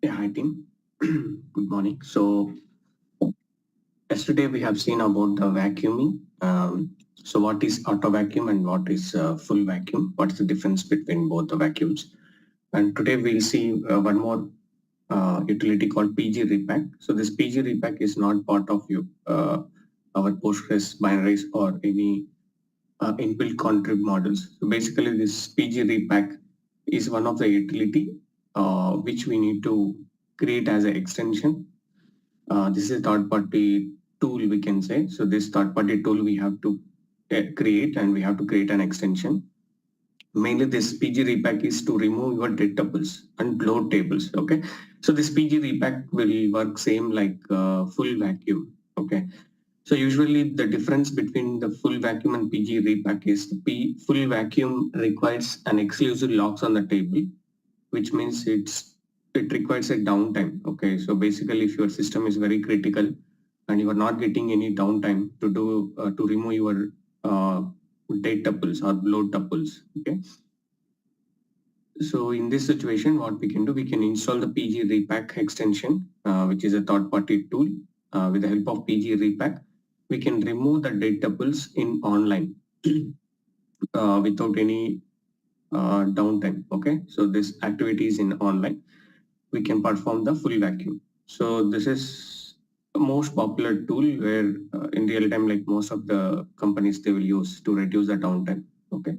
Yeah, hi team. Good morning. So yesterday we have seen about the vacuuming. So what is auto vacuum and what is full vacuum? What's the difference between both the vacuums? And today we'll see one more utility called PG repack. So this PG repack is not part of our Postgres binaries or any inbuilt contrib models. So basically this PG repack is one of the utility which we need to create as an extension. This is a third party tool we can say. So this third party tool we have to create, and we have to create an extension. Mainly this PG repack is to remove your dead tuples and load tables. Okay. So this PG repack will work same like full vacuum. Okay. So usually the difference between the full vacuum and PG repack is the full vacuum requires an exclusive locks on the table, which means it requires a downtime. Okay, so basically, if your system is very critical and you are not getting any downtime to remove your uh, dead tuples or load tuples. Okay, so in this situation, what we can do, we can install the PG repack extension, which is a third-party tool. With the help of PG repack, we can remove the dead tuples in online without any downtime. Okay, so this activity is in online. We can perform the full vacuum. So this is the most popular tool where in real time, like most of the companies they will use to reduce the downtime. Okay.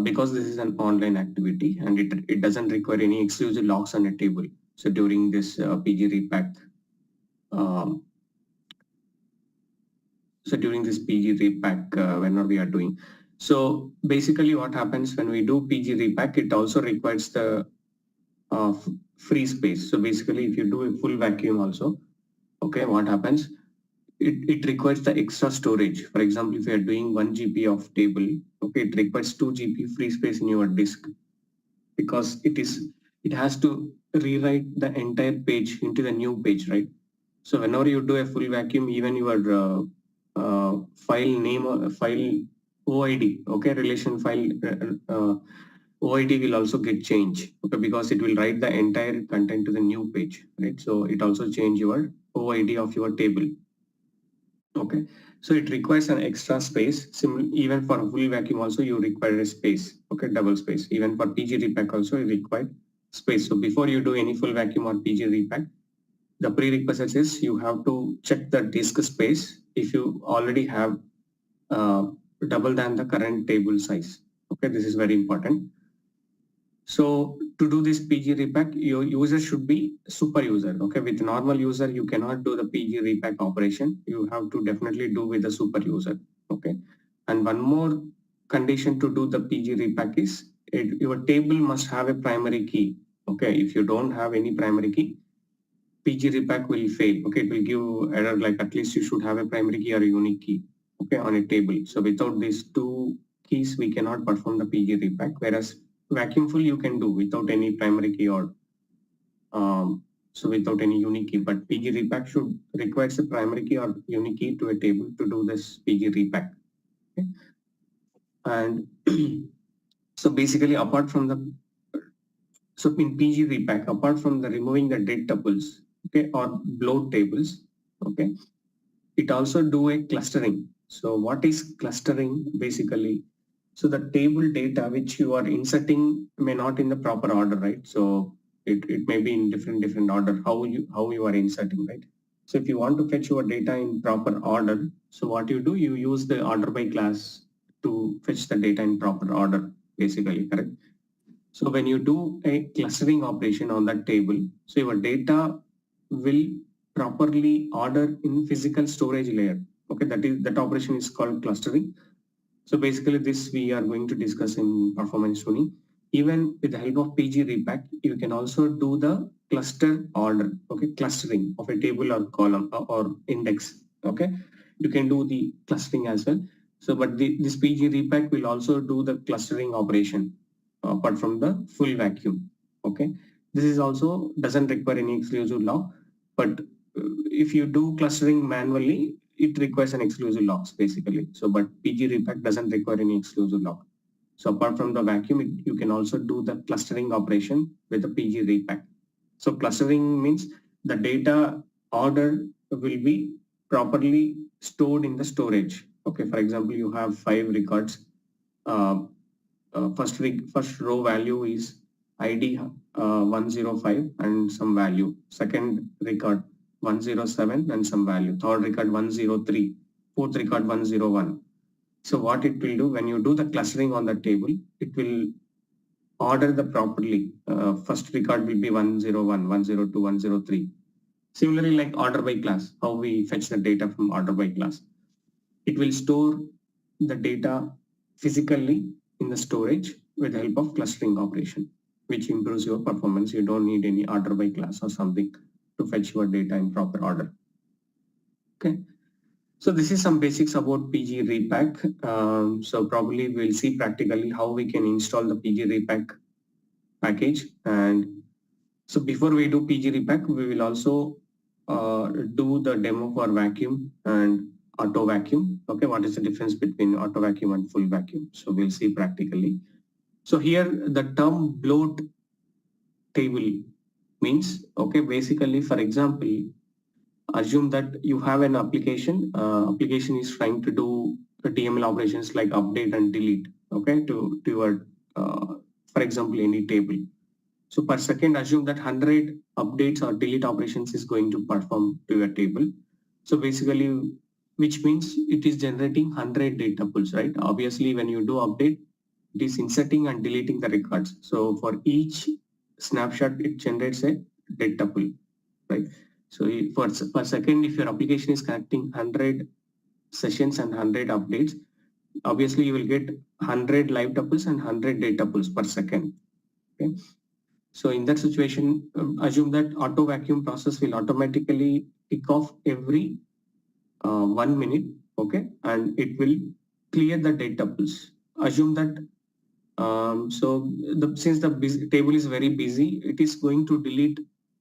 Because this is an online activity and it doesn't require any exclusive locks on a table. So during this PG repack, um, so during this PG repack, whenever we are doing, so basically what happens when we do PG repack, it also requires the free space. So basically, if you do a full vacuum also, okay, what happens? It requires the extra storage. For example, if you are doing 1 GB of table, okay, it requires 2 GB free space in your disk because it has to rewrite the entire page into the new page, right? So whenever you do a full vacuum, even your file name or file OID, okay, relation file OID will also get changed, okay, because it will write the entire content to the new page, right? So it also change your OID of your table. Okay, so it requires an extra space. Even for a full vacuum also you require a space, okay, double space. Even for PG repack also you require space. So before you do any full vacuum or PG repack, the prerequisite is you have to check the disk space if you already have uh, double than the current table size. Okay, this is very important. So to do this PG repack, your user should be super user. Okay, with normal user, you cannot do the PG repack operation. You have to definitely do with the super user. Okay, and one more condition to do the PG repack is your table must have a primary key. Okay, if you don't have any primary key, PG repack will fail. Okay, it will give error like at least you should have a primary key or a unique key. Okay, on a table. So without these two keys, we cannot perform the PG repack. Whereas vacuum full you can do without any primary key or so without any unique key. But PG repack should requires a primary key or unique key to a table to do this PG repack. Okay? And so basically, apart from the so in PG repack, apart from the removing the dead tuples, okay, or bloat tables, okay, it also do a clustering. So what is clustering basically? So the table data which you are inserting may not in the proper order, right? So it may be in different order how you are inserting, right? So if you want to fetch your data in proper order, so what you do, you use the order by class to fetch the data in proper order, basically, correct? So when you do a clustering operation on that table, so your data will properly order in physical storage layer. Okay, that operation is called clustering. So basically this we are going to discuss in performance tuning. Even with the help of PG repack, you can also do the cluster order, okay, clustering of a table or column or index. Okay, you can do the clustering as well. So but this PG repack will also do the clustering operation apart from the full vacuum. Okay, this is also doesn't require any exclusive lock, but if you do clustering manually, it requires an exclusive locks basically. So but PG repack doesn't require any exclusive lock. So apart from the vacuum, you can also do the clustering operation with the PG repack. So clustering means the data order will be properly stored in the storage. Okay, for example, you have 5 records. Uh, first row value is ID 105 and some value. Second record 107 and some value. Third record 103. Fourth record 101. So what it will do when you do the clustering on the table, it will order the properly. First record will be 101, 102, 103. Similarly, like order by class, how we fetch the data from order by class. It will store the data physically in the storage with the help of clustering operation, which improves your performance. You don't need any order by class or something to fetch your data in proper order. Okay. So this is some basics about PG repack. So probably we'll see practically how we can install the PG repack package. And so before we do PG repack, we will also do the demo for vacuum and auto vacuum. Okay, what is the difference between auto vacuum and full vacuum? So we'll see practically. So here the term bloat table means, okay, basically, for example, assume that you have an application. Application is trying to do the DML operations like update and delete. Okay, to your, for example, any table. So per second, assume that 100 updates or delete operations is going to perform to your table. So basically, which means it is generating 100 data pools, right? Obviously, when you do update, it is inserting and deleting the records. So for each snapshot, it generates a data pool, right? So for per second, if your application is connecting 100 sessions and 100 updates, obviously you will get 100 live tuples and 100 data pools per second. Okay. So in that situation, assume that auto vacuum process will automatically kick off every 1 minute, okay, and it will clear the data pools. Assume that since the table is very busy, it is going to delete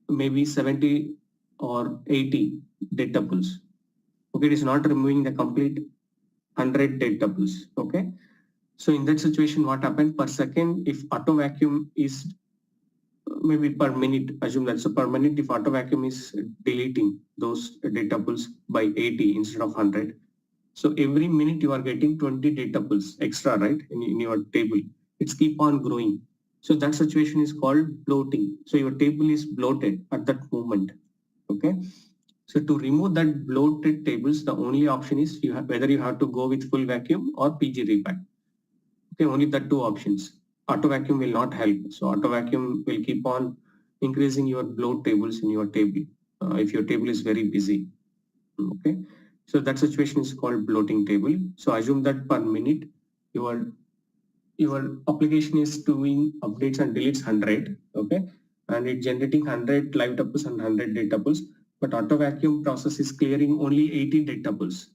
maybe 70 or 80 data pools. Okay, it is not removing the complete 100 data pools. Okay, so in that situation, what happens per second if auto vacuum is maybe per minute, assume that so per minute if auto vacuum is deleting those data pools by 80 instead of 100, so every minute you are getting 20 data pools extra, right, in your table. It's keep on growing. So that situation is called bloating. So your table is bloated at that moment. Okay. So to remove that bloated tables, the only option is you have whether you have to go with full vacuum or PG repack. Okay, only the two options. Auto vacuum will not help. So auto vacuum will keep on increasing your bloat tables in your table if your table is very busy. Okay, so that situation is called bloating table. So assume that per minute your your application is doing updates and deletes 100. Okay, and it's generating 100 live tuples and 100 data tuples, but auto vacuum process is clearing only 80 data tuples.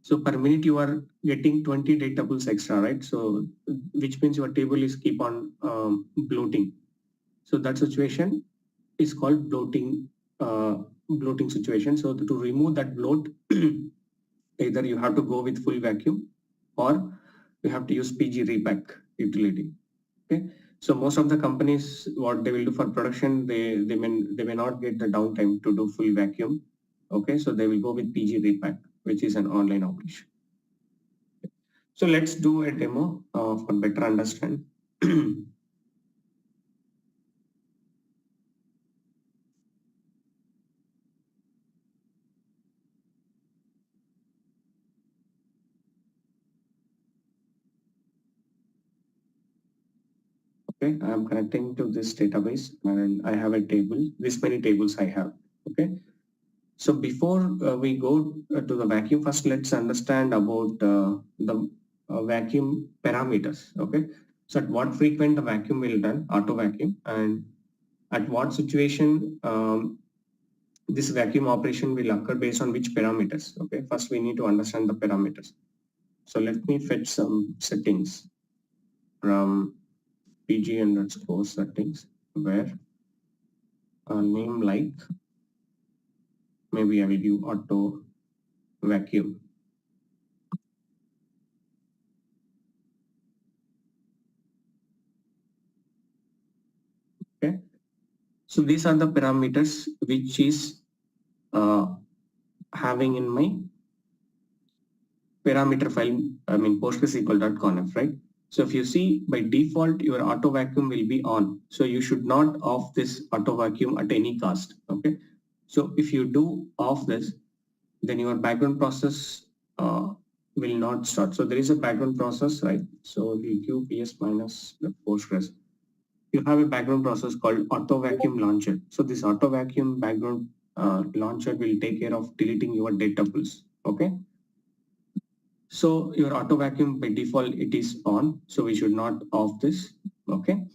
So per minute you are getting 20 data pools extra, right? So which means your table is keep on bloating. So that situation is called bloating situation. So to remove that bloat, either you have to go with full vacuum or you have to use PG repack utility. Okay. So most of the companies, what they will do for production, they may not get the downtime to do full vacuum. Okay, so they will go with PG repack, which is an online operation. So let's do a demo for better understand. Okay, I'm connecting to this database and I have a table. This many tables I have. Okay. So before we go to the vacuum, first let's understand about the vacuum parameters. Okay. So at what frequent the vacuum will run, auto vacuum, and at what situation this vacuum operation will occur based on which parameters. Okay. First we need to understand the parameters. So let me fetch some settings from PG underscore settings where a name like maybe I will give auto vacuum. Okay. So these are the parameters which is having in my parameter file, PostgreSQL.conf, right? So if you see by default, your auto vacuum will be on. So you should not off this auto vacuum at any cost. Okay. So if you do off this, then your background process will not start. So there is a background process, right? So we give PS minus the Postgres. You have a background process called auto vacuum launcher. So this auto vacuum background launcher will take care of deleting your data pools. Okay. So your auto vacuum by default, it is on. So we should not off this. Okay.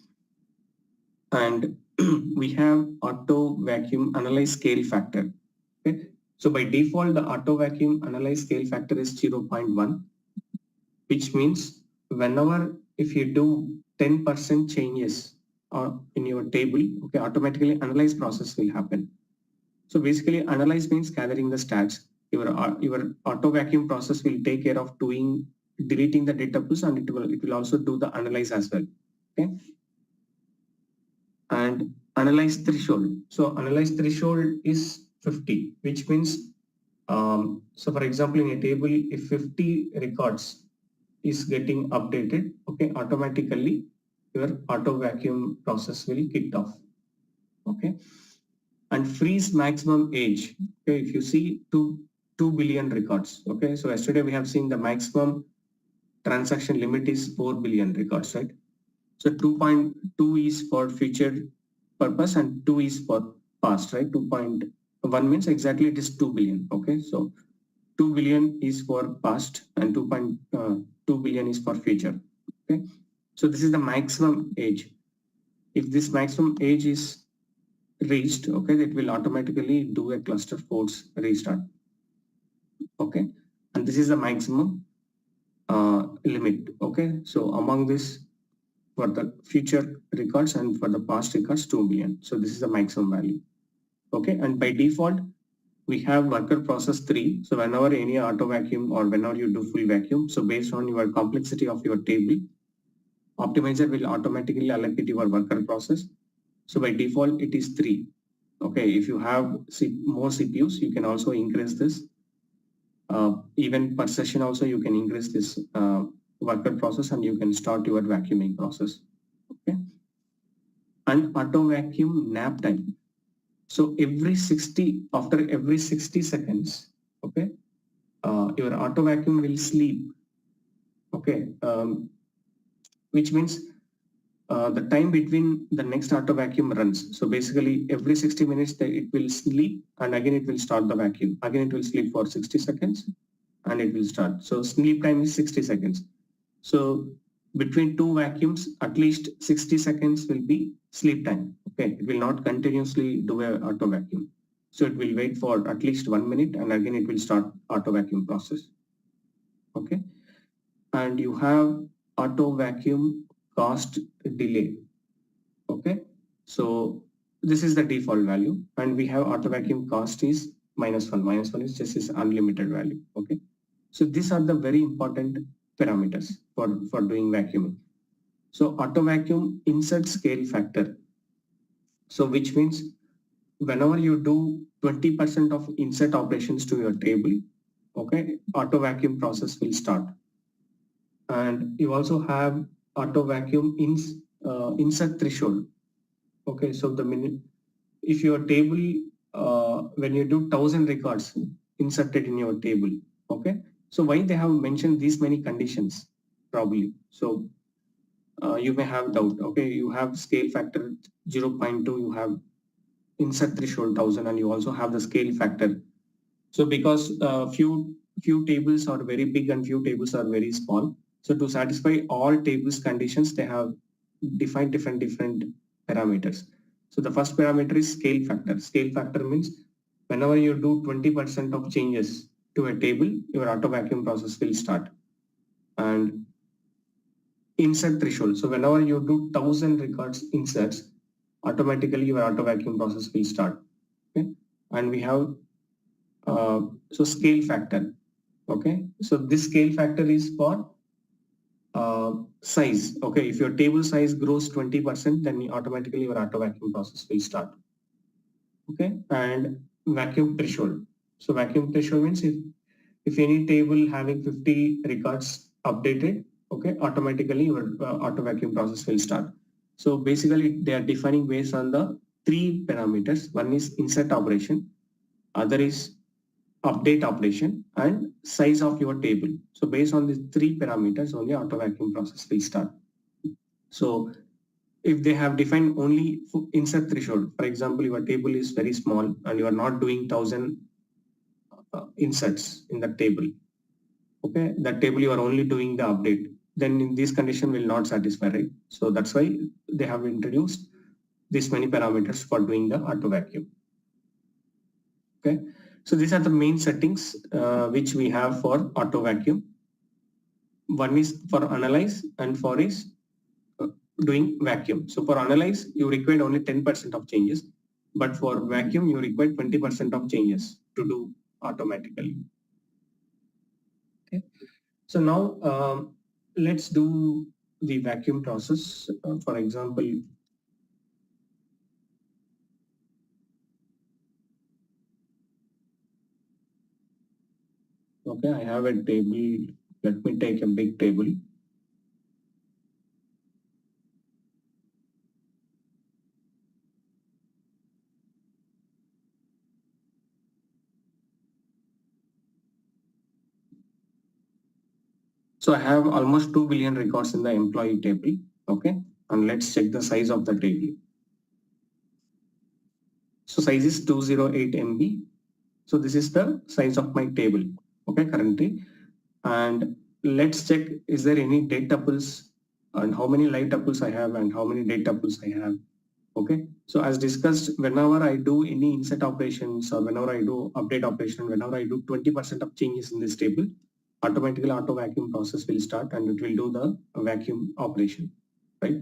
And we have auto vacuum analyze scale factor. Okay. So by default, the auto vacuum analyze scale factor is 0.1, which means whenever if you do 10% changes in your table, okay, automatically analyze process will happen. So basically analyze means gathering the stats. Your auto vacuum process will take care of deleting the data pools, and it will also do the analyze as well. Okay. And analyze threshold. So analyze threshold is 50, which means so for example, in a table, if 50 records is getting updated, okay, automatically your auto vacuum process will kick off. Okay. And freeze maximum age. Okay, if you see 2 billion records. Okay, so yesterday we have seen the maximum transaction limit is 4 billion records, right? So 2.2 is for future purpose and 2 is for past, right? 2.1 means exactly it is 2 billion. Okay, so 2 billion is for past and 2.2 billion is for future. Okay, so this is the maximum age. If this maximum age is reached, okay, it will automatically do a cluster force restart. Okay, and this is the maximum limit. Okay, so among this, for the future records and for the past records, 2 billion. So this is the maximum value. Okay, and by default, we have worker process 3. So whenever any auto vacuum or whenever you do full vacuum, so based on your complexity of your table, optimizer will automatically allocate your worker process. So by default, it is 3. Okay, if you have more CPUs, you can also increase this. Even per session also, you can increase this worker process and you can start your vacuuming process. Okay. And auto vacuum nap time. So after every 60 seconds, okay, your auto vacuum will sleep. Okay, which means the time between the next auto vacuum runs. So basically every 60 minutes it will sleep and again it will start the vacuum. Again it will sleep for 60 seconds and it will start. So sleep time is 60 seconds. So between two vacuums, at least 60 seconds will be sleep time. Okay, it will not continuously do a auto vacuum. So it will wait for at least 1 minute and again it will start auto vacuum process. Okay, and you have auto vacuum cost delay. Okay, so this is the default value and we have auto vacuum cost is -1. -1 is just this unlimited value. Okay, so these are the very important parameters for doing vacuuming. So auto vacuum insert scale factor. So which means whenever you do 20% of insert operations to your table, okay, auto vacuum process will start. And you also have auto vacuum insert threshold. Okay, so the minute if your table when you do 1,000 records inserted in your table, okay, so why they have mentioned these many conditions probably. So you may have doubt. Okay, you have scale factor 0.2, you have insert threshold 1,000, and you also have the scale factor. So because few tables are very big and few tables are very small, so to satisfy all tables conditions, they have defined different parameters. So the first parameter is scale factor. Scale factor means whenever you do 20% of changes to a table, your auto vacuum process will start. And insert threshold. So whenever you do 1,000 records inserts, automatically your auto vacuum process will start. Okay, and we have so scale factor. Okay, so this scale factor is for size. Okay, if your table size grows 20%, then automatically your auto vacuum process will start. okay, and vacuum threshold. So vacuum threshold means if any table having 50 records updated, okay, automatically your auto vacuum process will start. So basically they are defining based on the three parameters. One is insert operation, other is update operation, and size of your table. So based on these three parameters, only auto vacuum process will start. So if they have defined only insert threshold, for example, your table is very small and you are not doing 1,000 inserts in that table, okay, that table you are only doing the update, then in this condition will not satisfy, right? So that's why they have introduced this many parameters for doing the auto vacuum. Okay, so these are the main settings which we have for auto vacuum. One is for analyze and for is doing vacuum. So for analyze, you require only 10% of changes, but for vacuum, you require 20% of changes to do automatically. Okay. So now let's do the vacuum process. For example, okay, I have a table. Let me take a big table. So I have almost 2 billion records in the employee table. Okay. And let's check the size of the table. So size is 208 MB. So this is the size of my table. Okay, currently. And let's check, is there any date tuples and how many live tuples I have and how many date tuples I have. Okay, so as discussed, whenever I do any insert operations or whenever I do update operation, whenever I do 20% of changes in this table, automatically auto vacuum process will start and it will do the vacuum operation, right?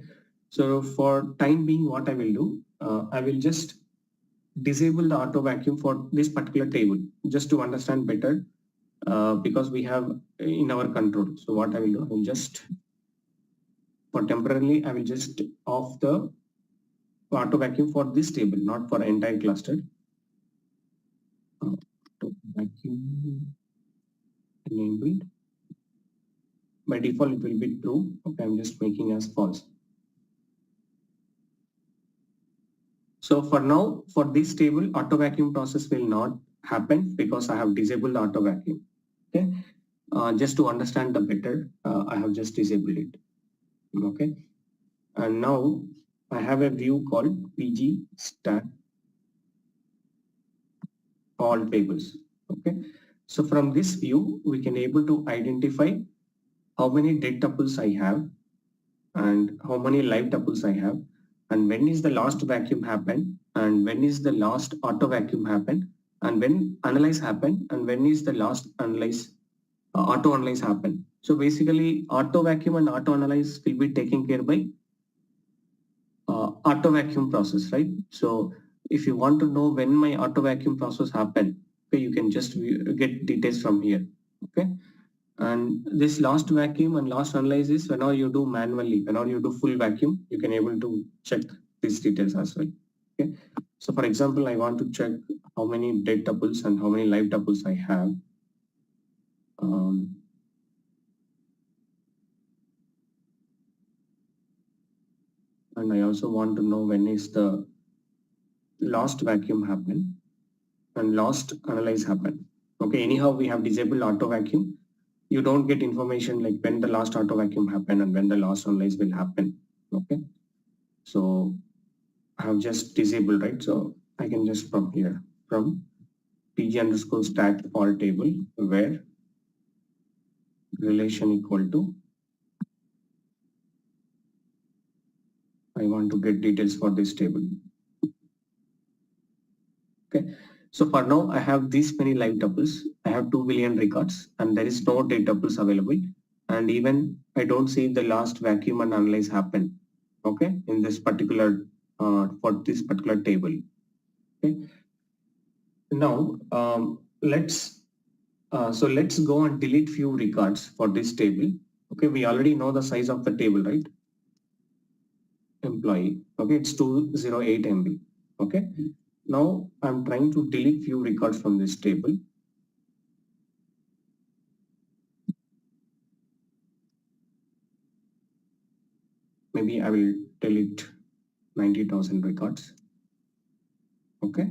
So for time being, what I will do, I will just disable the auto vacuum for this particular table just to understand better because we have in our control. So what I will do, I will just, for temporarily, I will just off the auto vacuum for this table, not for entire cluster. Auto vacuum enabled. By default, it will be true. Okay, I'm just making as false. So for now, for this table, auto vacuum process will not happen because I have disabled the auto vacuum. Okay, just to understand the better, I have just disabled it. Okay, and now I have a view called PG stat all tables. Okay, so from this view, we can able to identify how many dead tuples I have and how many live tuples I have, and when is the last vacuum happen, and when is the last auto vacuum happen, and when analyze happen, and when is the last analyze auto analyze happen. So basically, auto vacuum and auto analyze will be taken care by auto vacuum process, right? So if you want to know when my auto vacuum process happen, okay, you can just get details from here. Okay, and this last vacuum and last analysis, whenever you do manually, whenever you do full vacuum, you can able to check these details as well. Okay, so for example, I want to check how many dead tuples and how many live tuples I have. And I also want to know when is the last vacuum happen and last analyze happen. Okay, anyhow, we have disabled auto vacuum. You don't get information like when the last auto vacuum happened and when the last analyze will happen. Okay, so I have just disabled, right? So I can just from here, from pg underscore stat all table where relation equal to, I want to get details for this table. Okay, so for now I have these many live tuples. I have 2 billion records and there is no data tuples available. And even I don't see the last vacuum and analyze happen. Okay, in this particular, for this particular table. Okay, now so let's go and delete few records for this table. Okay, we already know the size of the table, right? Employee. Okay, it's 208 MB. Okay, Now I'm trying to delete few records from this table. Maybe I will delete 90,000 records. Okay.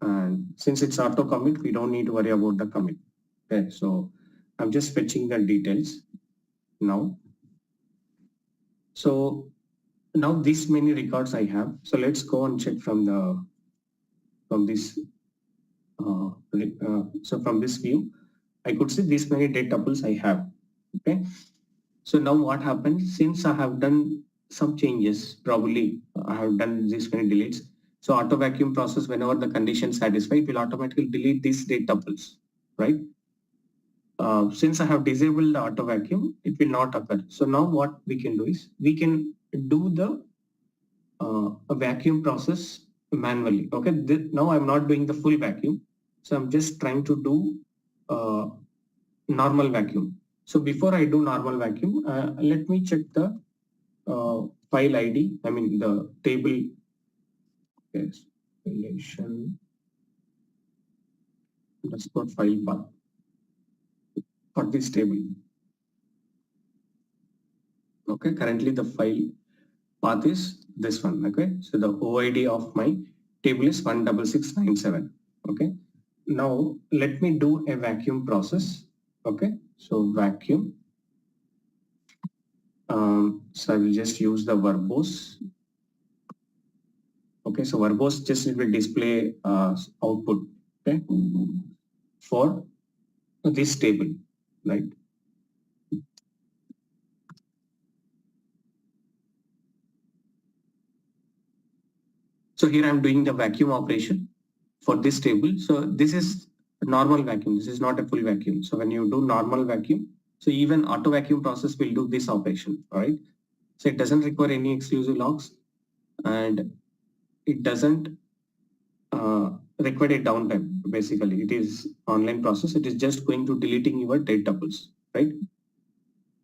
And since it's auto commit, we don't need to worry about the commit. Okay. So I'm just fetching the details now. So now this many records I have. So let's go and check from this. So from this view, I could see this many date tuples I have. Okay. So now what happens, since I have done some changes, probably I have done this many deletes. So auto vacuum process, whenever the condition satisfied, will automatically delete these date tuples, right? Since I have disabled the auto vacuum, it will not occur. So now what we can do is we can do the a vacuum process manually. Okay, now I'm not doing the full vacuum. So I'm just trying to do normal vacuum. So before I do normal vacuum, let me check the file ID, I mean the table, yes, relation underscore file path for this table. Okay, currently the file path is this one. Okay, so the OID of my table is 16697. Okay, now let me do a vacuum process. Okay, so vacuum. So I will just use the verbose. Okay, so verbose just it will display output. Okay, for this table, right? So here I'm doing the vacuum operation for this table. So this is a normal vacuum. This is not a full vacuum. So when you do normal vacuum, so even auto vacuum process will do this operation. All right. So it doesn't require any exclusive logs, and it doesn't require a downtime. Basically, it is online process. It is just going to deleting your date tuples, right?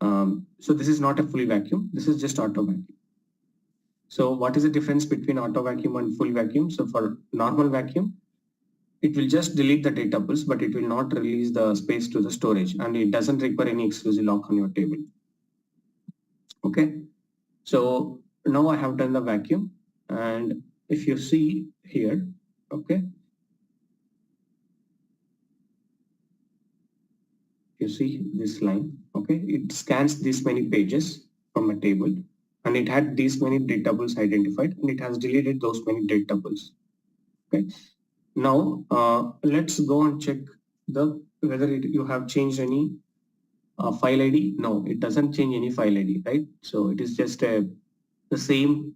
So this is not a full vacuum. This is just auto vacuum. So what is the difference between auto vacuum and full vacuum? So for normal vacuum, it will just delete the data tuples, but it will not release the space to the storage, and it doesn't require any exclusive lock on your table. Okay. So now I have done the vacuum, and if you see here, okay, you see this line, okay, it scans this many pages from a table, and it had these many data tuples identified, and it has deleted those many data tuples. Okay. Now let's go and check the whether you have changed any file ID. No, it doesn't change any file ID, right? So it is just the same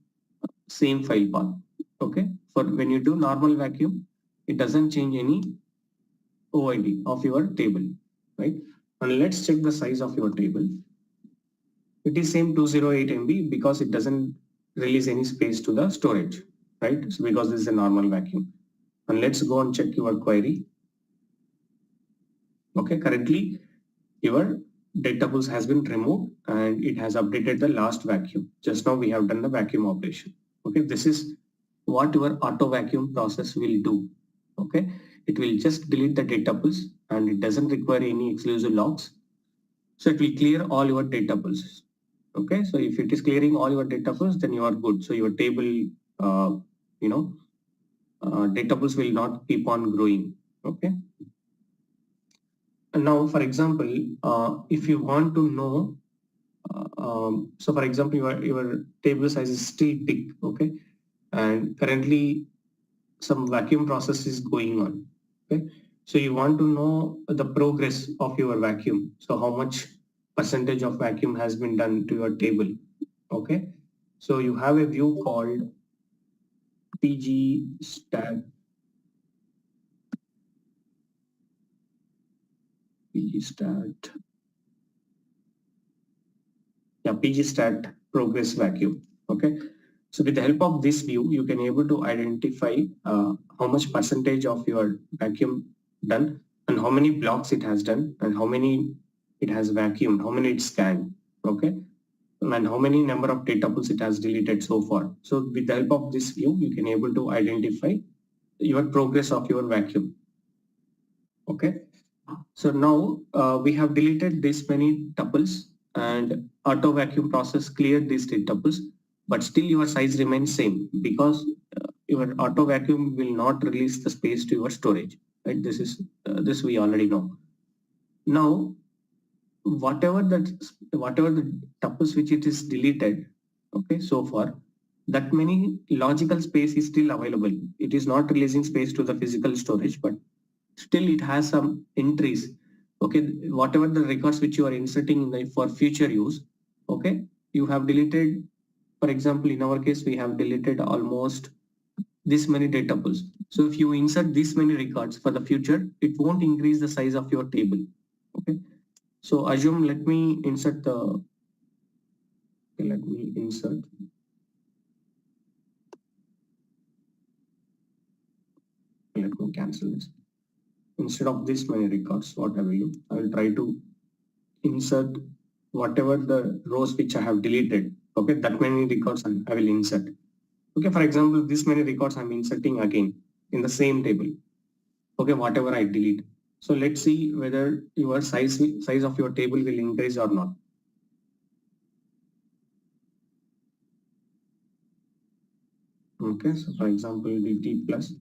file path. Okay. For when you do normal vacuum, it doesn't change any OID of your table, right? And let's check the size of your table. It is same 208 MB because it doesn't release any space to the storage, right? So because this is a normal vacuum. And let's go and check your query. Okay, currently your data tables has been removed and it has updated the last vacuum. Just now we have done the vacuum operation. Okay, this is what your auto vacuum process will do. Okay, it will just delete the data tables and it doesn't require any exclusive logs. So it will clear all your data tables. Okay, so if it is clearing all your data tables, then you are good. So your table, data tables will not keep on growing. Okay. And now, for example, if you want to know, so for example, your table size is still big, okay, and currently some vacuum process is going on, okay. So you want to know the progress of your vacuum. So how much percentage of vacuum has been done to your table, okay. So you have a view called PG stat, PG stat. Yeah, PG stat progress vacuum. Okay. So with the help of this view, you can able to identify how much percentage of your vacuum done and how many blocks it has done and how many it has vacuumed, how many it scanned. Okay. And how many number of data tuples it has deleted so far. So with the help of this view, you can able to identify your progress of your vacuum. Okay. So now we have deleted this many tuples and auto vacuum process cleared these three tuples, but still your size remains same because your auto vacuum will not release the space to your storage. Right? This we already know. Now, whatever the tuples which it is deleted, okay, so far, that many logical space is still available. It is not releasing space to the physical storage, but still it has some entries. Okay, whatever the records which you are inserting in for future use, okay, you have deleted. For example, in our case, we have deleted almost this many data tuples. So if you insert this many records for the future, it won't increase the size of your table. Okay, so assume let me insert the. Okay, let me insert. Let me cancel this. Instead of this many records, what I will do, I will try to insert whatever the rows which I have deleted. Okay, that many records I will insert. Okay, for example, this many records I'm inserting again in the same table. Okay, whatever I delete. So let's see whether your size of your table will increase or not. Okay, so for example, dt plus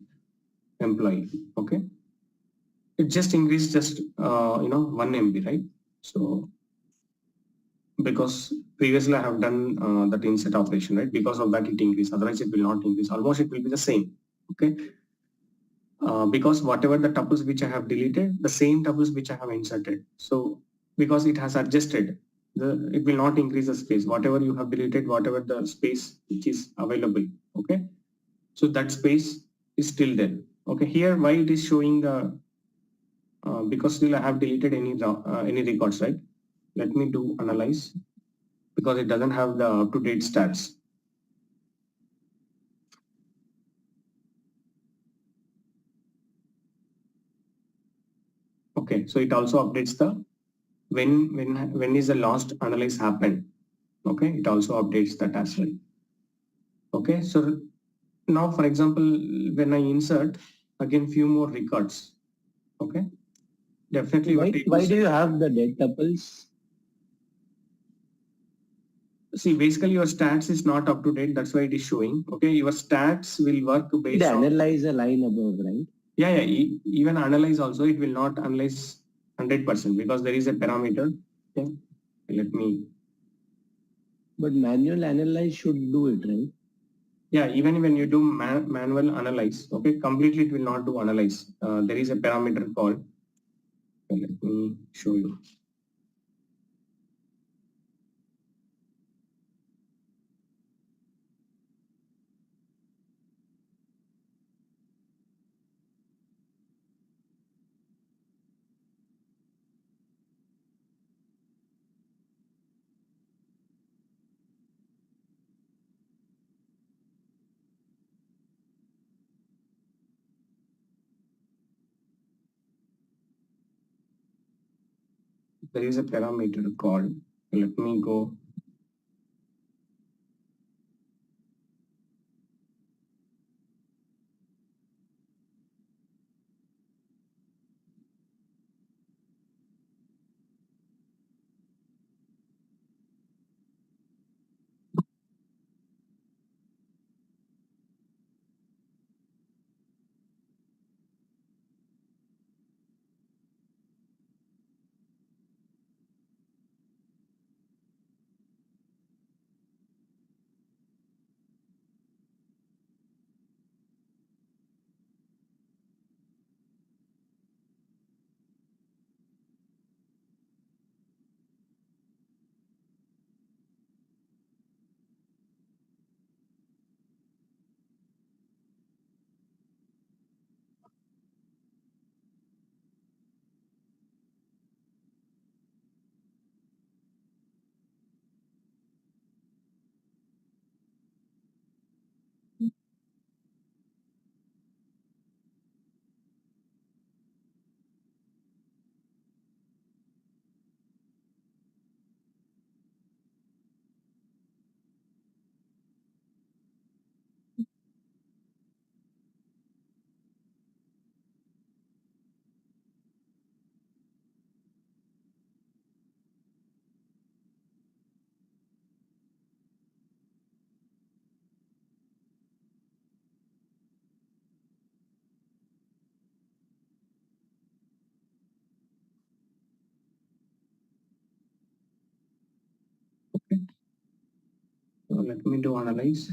employee. Okay, it just increased just 1 MB, right? So because previously I have done that insert operation, right? Because of that it increased. Otherwise it will not increase. Almost it will be the same. Okay. Because whatever the tuples which I have deleted, the same tuples which I have inserted. So because it has adjusted, it will not increase the space. Whatever you have deleted, whatever the space which is available. Okay. So that space is still there. Okay. Here, why it is showing the because still I have deleted any records, right? Let me do analyze because it doesn't have the up-to-date stats. Okay, so it also updates the when is the last analyze happened. Okay, it also updates that as well. Okay, so now for example, when I insert again few more records, okay, definitely Why do you have the dead tuples? See, basically your stats is not up to date. That's why it is showing. Okay, your stats will work based It on. analyze a line above, right? Yeah, yeah. Even analyze also, it will not analyze 100% because there is a parameter. Okay, let me. But manual analyze should do it, right? Yeah, even when you do manual analyze, okay, completely it will not do analyze. There is a parameter called. Okay, let me show you. There is a parameter called. Let me go. Okay. So let me do analyze.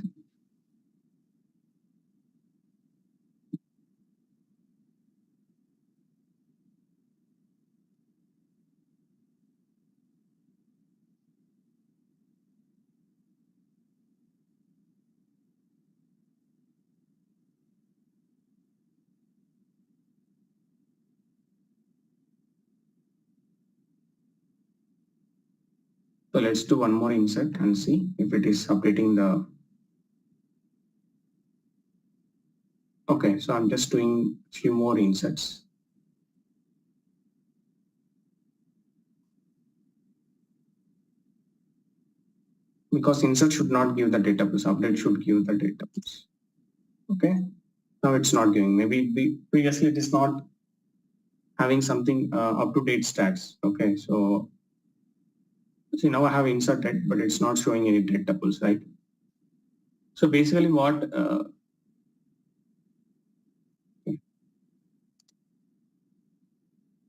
So let's do one more insert and see if it is updating the. Okay, so I'm just doing few more inserts. Because insert should not give the data pools, update should give the data pools. Okay, now it's not giving. Maybe previously it is not having something up to date stats. Okay, so see now I have inserted, but it's not showing any data pools, right? So basically what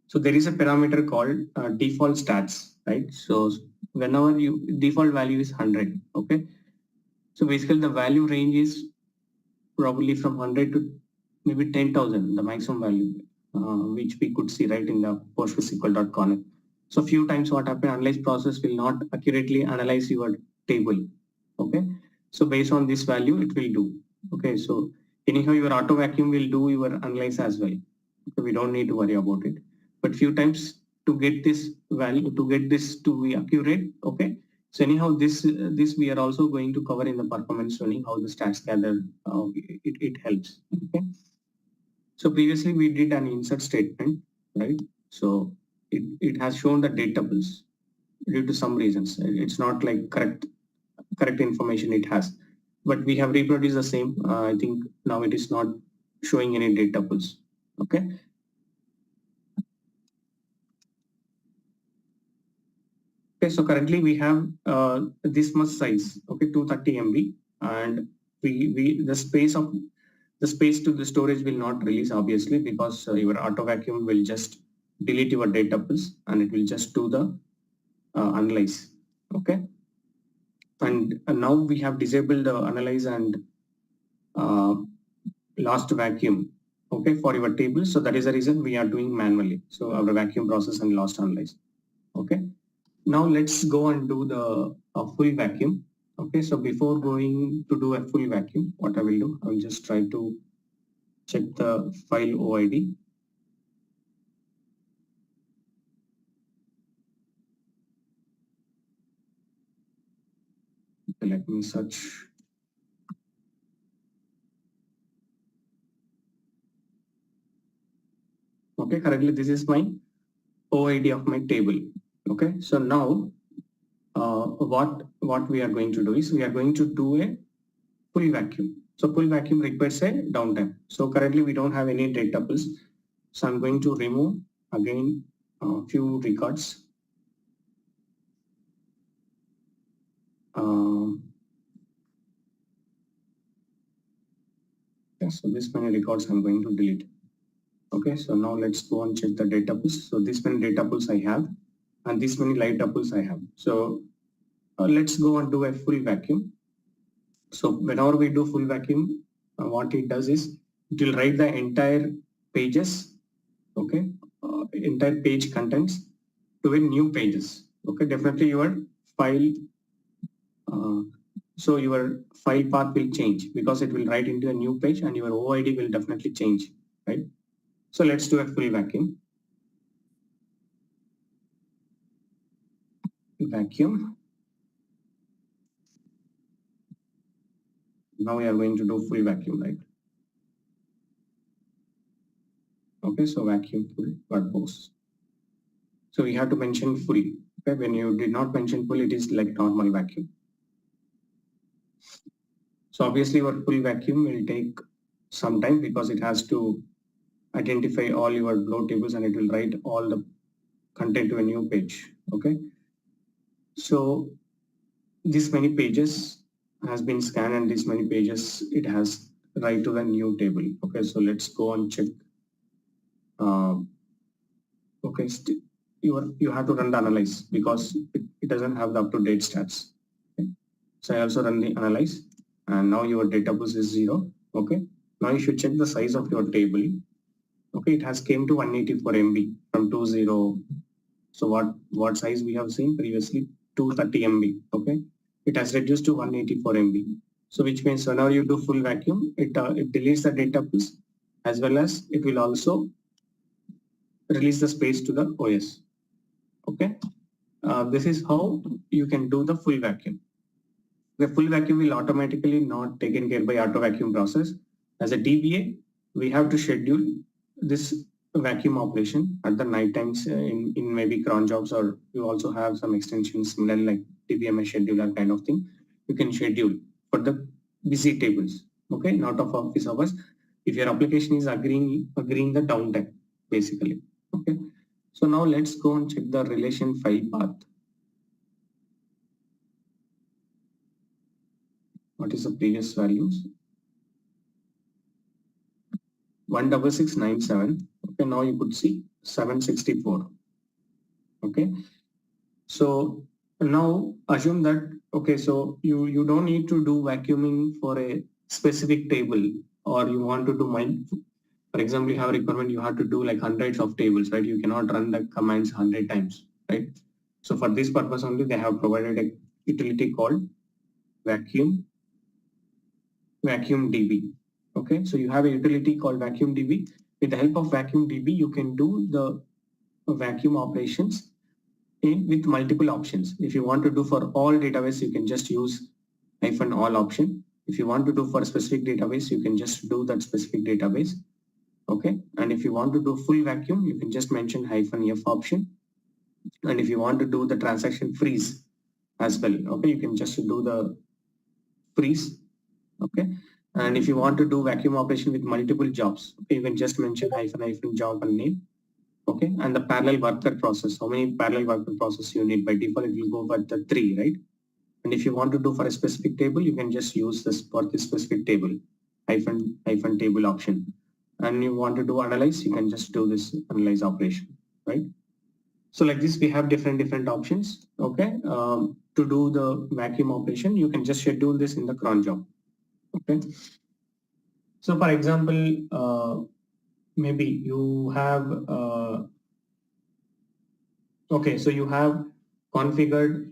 so there is a parameter called default stats, right? So whenever you default value is 100, okay? So basically the value range is probably from 100 to maybe 10,000, the maximum value, which we could see right in the postgresql.conf. So few times what happens, analyze process will not accurately analyze your table. Okay. So based on this value, it will do. Okay. So anyhow, your auto vacuum will do your analyze as well. Okay, we don't need to worry about it. But few times to get this value, to get this to be accurate, okay. So anyhow, this we are also going to cover in the performance tuning, how the stats gather, it helps. Okay. So previously we did an insert statement, right? So it has shown the data tables due to some reasons. It's not like correct information it has, but we have reproduced the same. I think now it is not showing any data tables. Okay. Okay, so currently we have this much size, okay, 230 MB, and we the space to the storage will not release obviously because your auto vacuum will just delete your data pools and it will just do the analyze, okay. And now we have disabled the analyze and uh, lost vacuum, okay, for your table. So that is the reason we are doing manually. So our vacuum process and lost analyze, okay. Now let's go and do the full vacuum. Okay, so before going to do a full vacuum, what I will do, I will just try to check the file OID. Okay, let me search. Okay, currently this is my OID of my table. Okay, so now what we are going to do is we are going to do a full vacuum. So full vacuum requires a downtime. So currently we don't have any data pools. So I'm going to remove again a few records. Okay, so this many records I'm going to delete. Okay, so now let's go and check the data pools. So this many data pools I have, and this many light pools I have. So let's go and do a full vacuum. So whenever we do full vacuum, what it does is it will write the entire pages, okay, entire page contents to a new pages. Okay, definitely your file. Uh, so your file path will change because it will write into a new page and your OID will definitely change, right? So let's do a full vacuum. Vacuum. Now we are going to do full vacuum, right? Okay, so vacuum full, but both. So we have to mention full. Okay, when you did not mention full, it is like normal vacuum. So obviously your full vacuum will take some time because it has to identify all your blow tables and it will write all the content to a new page. Okay. So this many pages has been scanned and this many pages it has write to the new table. Okay, so let's go and check. Okay, you have to run the analyze because it doesn't have the up-to-date stats. Okay. So I also run the analyze, and now your database is 0. Okay. Now you should check the size of your table. Okay, it has came to 184 MB from 20. So what size we have seen previously? 230 MB. Okay, it has reduced to 184 MB. So which means whenever you do full vacuum, it deletes the database as well as it will also release the space to the OS. Okay, this is how you can do the full vacuum. The full vacuum will automatically not taken care by auto vacuum process. As a DBA, we have to schedule this vacuum operation at the night times in maybe cron jobs, or you also have some extensions similar like DBMS scheduler kind of thing. You can schedule for the busy tables, okay, not of office hours. If your application is agreeing the downtime, basically, okay. So now let's go and check the relation file path. What is the previous values? 16697. Okay, now you could see 764. Okay, so now assume that, okay, so you don't need to do vacuuming for a specific table, or you want to do for example, you have a requirement, you have to do like hundreds of tables, right? You cannot run the commands 100 times, right? So for this purpose only, they have provided a utility called vacuum DB. Okay, so you have a utility called vacuum DB. With the help of vacuum DB, you can do the vacuum operations with multiple options. If you want to do for all database, you can just use -all option. If you want to do for a specific database, you can just do that specific database. Okay, and if you want to do full vacuum, you can just mention -f option. And if you want to do the transaction freeze as well, okay, you can just do the freeze. Okay, and if you want to do vacuum operation with multiple jobs, okay, you can just mention -, job and name. Okay, and the parallel worker process, how many parallel worker process you need? By default, it will go for the 3, right? And if you want to do for a specific table, you can just use this for this specific table, hyphen table option. And you want to do analyze, you can just do this analyze operation, right? So like this, we have different options. Okay, to do the vacuum operation, you can just schedule this in the cron job. Okay, so for example, maybe you have okay, so you have configured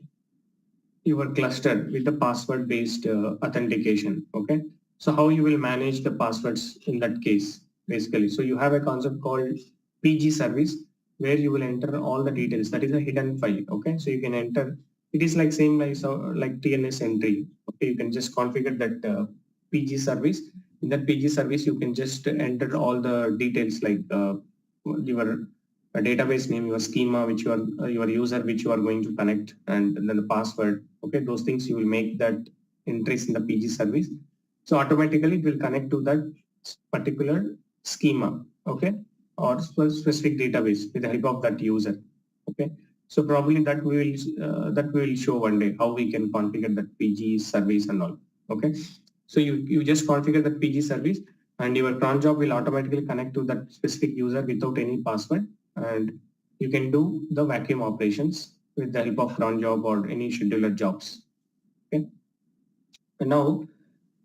your cluster with the password based authentication. Okay, so how you will manage the passwords in that case, basically? So you have a concept called PG service where you will enter all the details. That is a hidden file. Okay, so you can enter, it is like same like TLS entry. Okay, you can just configure that PG service. In that PG service, you can just enter all the details like your database name, your schema, which your user, which you are going to connect, and then the password. Okay, those things you will make that entries in the PG service. So automatically it will connect to that particular schema, okay, or specific database with the help of that user. Okay, so probably that we will show one day how we can configure that PG service and all. Okay, so you just configure that PG service, and your cron job will automatically connect to that specific user without any password, and you can do the vacuum operations with the help of cron job or any scheduler jobs. Okay, and now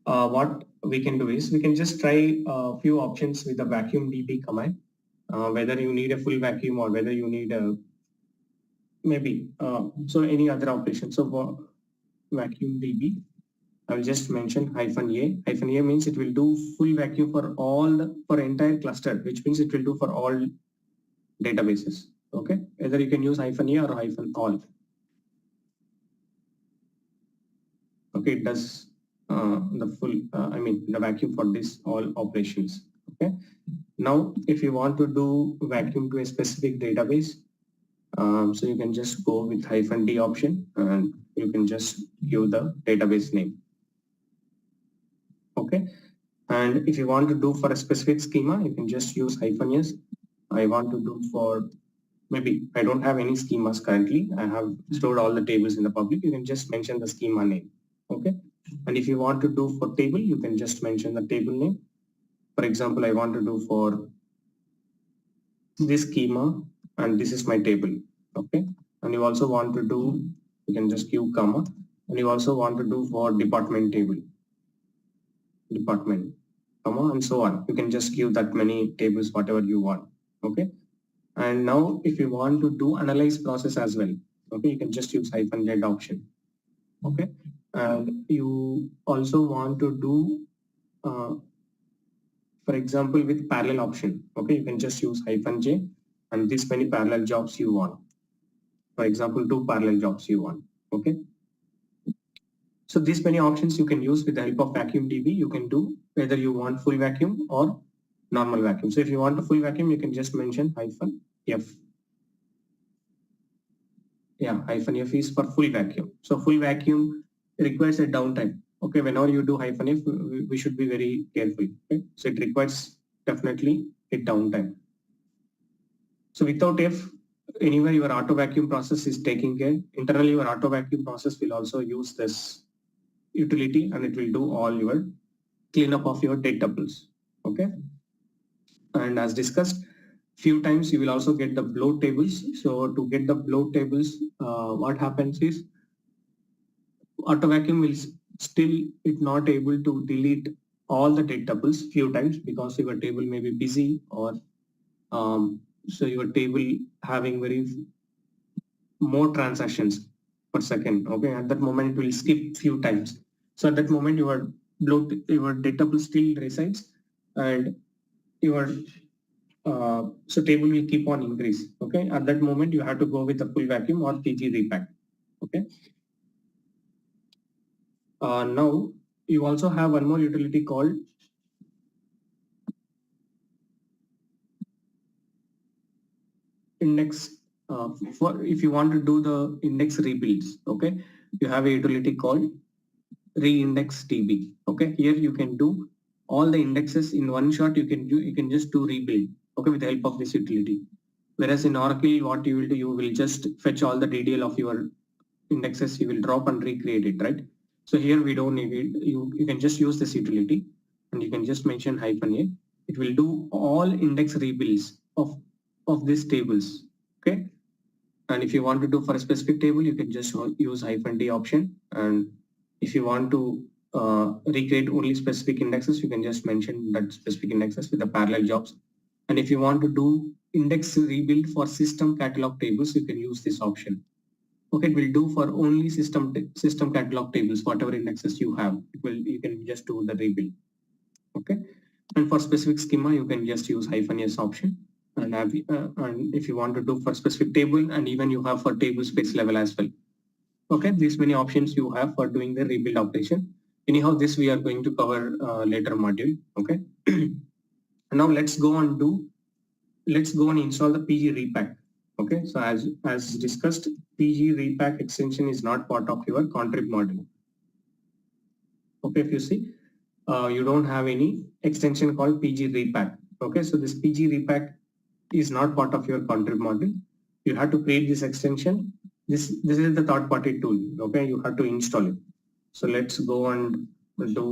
what we can do is we can just try a few options with the vacuum DB command, whether you need a full vacuum or whether you need a maybe so any other operation. So for vacuum DB, I will just mention -a. -a means it will do full vacuum for for entire cluster, which means it will do for all databases. Okay, either you can use -a or -all. Okay, it does the full, I mean the vacuum for this all operations. Okay, now if you want to do vacuum to a specific database, so you can just go with -d option and you can just give the database name. Okay, and if you want to do for a specific schema, you can just use -s. I want to do for, maybe I don't have any schemas currently. I have stored all the tables in the public. You can just mention the schema name. Okay, and if you want to do for table, you can just mention the table name. For example, I want to do for this schema, and this is my table. Okay. And you also want to do, you can just give comma, and you also want to do for department table, department, comma, and so on. You can just give that many tables, whatever you want. Okay. And now if you want to do analyze process as well, okay, you can just use -z option. Okay. And you also want to do, for example, with parallel option, okay, you can just use -j and this many parallel jobs you want. For example, 2 parallel jobs you want. Okay. So these many options you can use with the help of vacuum DB. You can do whether you want full vacuum or normal vacuum. So if you want a full vacuum, you can just mention -f. Yeah, -f is for full vacuum. So full vacuum requires a downtime. Okay, whenever you do -f, we should be very careful. Okay? So it requires definitely a downtime. So without F, anywhere your auto vacuum process is taking care. Internally, your auto vacuum process will also use this utility and it will do all your cleanup of your data tuples. Okay. And as discussed, few times you will also get the bloat tables. So to get the bloat tables, what happens is auto vacuum will still it not able to delete all the data tuples few times because your table may be busy or so your table having very more transactions per second. Okay, at that moment it will skip few times. So at that moment your data tuple still resides and your so table will keep on increase. Okay, at that moment you have to go with the full vacuum or PG repack. Okay. Now you also have one more utility called index. For if you want to do the index rebuilds, okay, you have a utility called reindex TB. Okay, here you can do all the indexes in one shot. You can just do rebuild. Okay, with the help of this utility. Whereas in Oracle, what you will do, you will just fetch all the DDL of your indexes, you will drop and recreate it, right? So here we don't need it. You can just use this utility and you can just mention -a. It will do all index rebuilds of these tables. Okay. And if you want to do for a specific table, you can just use -d option. And if you want to recreate only specific indexes, you can just mention that specific indexes with the parallel jobs. And if you want to do index rebuild for system catalog tables, you can use this option. Okay, it will do for only system catalog tables, whatever indexes you have. You can just do the rebuild. Okay, and for specific schema, you can just use -s option. And if you want to do for specific table, and even you have for table space level as well. Okay, these many options you have for doing the rebuild operation. Anyhow, this we are going to cover later module. Okay, now let's go and install the PG repack. Okay, so as discussed, PG repack extension is not part of your contrib module. Okay, if you see, you don't have any extension called PG repack. Okay, so this PG repack is not part of your contrib module. You have to create this extension. This is the third party tool. Okay, you have to install it. So let's go and do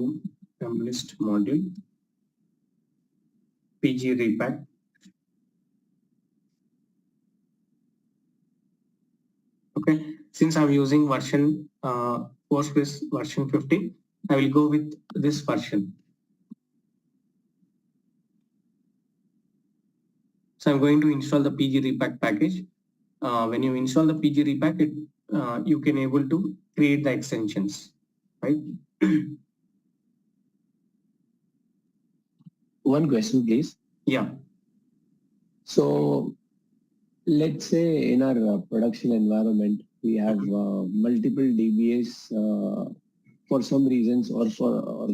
list module PG repack. Okay, since I'm using version Postgres version 15, I will go with this version. So I'm going to install the PG repack package. When you install the PG repack, you can able to create the extensions, right? One question, please. Yeah. So let's say in our production environment, we have multiple DBAs for some reasons or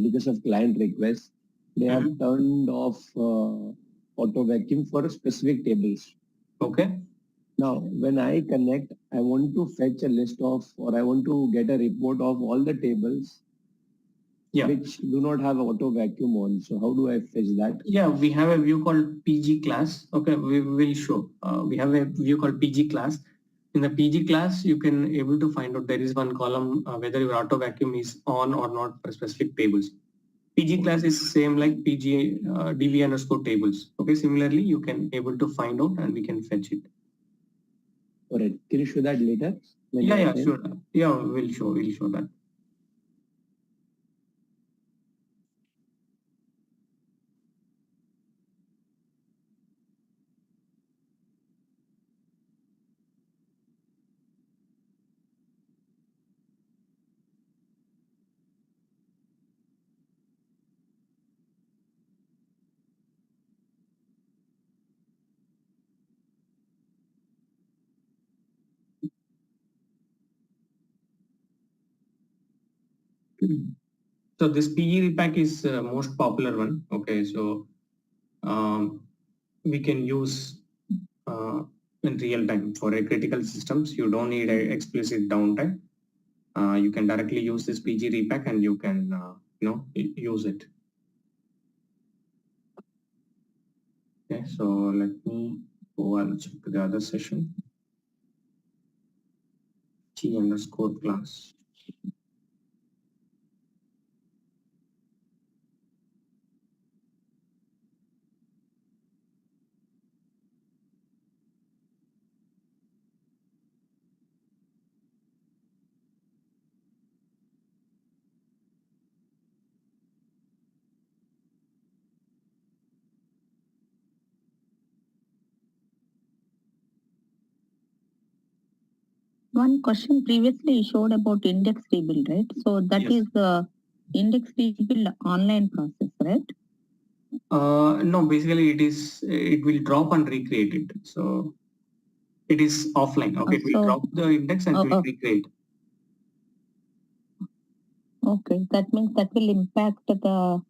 because of client requests, they have turned off auto vacuum for specific tables. Okay. Now, when I connect, I want to fetch a list of, or I want to get a report of all the tables which do not have auto vacuum on. So how do I fetch that? Yeah, we have a view called PG class. Okay, we will show. We have a view called PG class. In the PG class, you can able to find out there is one column whether your auto vacuum is on or not for specific tables. PG class is same like PG DB underscore tables. Okay, similarly, you can able to find out and we can fetch it. All right. Can you show that later? Yeah, sure. Yeah, we'll show that. So this PG repack is most popular one. Okay, so we can use in real time for a critical systems. You don't need a explicit downtime. You can directly use this PG repack and you can use it. Okay, so let me go and check the other session. G underscore class. One question previously you showed about index rebuild, right? So that Yes. is the index rebuild online process, right? No, basically it will drop and recreate it. So it is offline. Okay, it will drop the index and it will recreate. Okay, that means that will impact the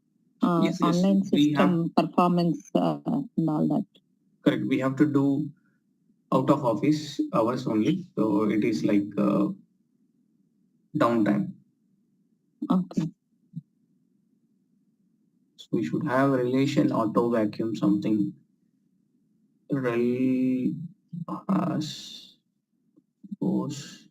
Yes, online we have, system performance and all that. correct. We have to do out of office hours only. So it is like downtime. Okay. So we should have relation auto vacuum something. Rel has post.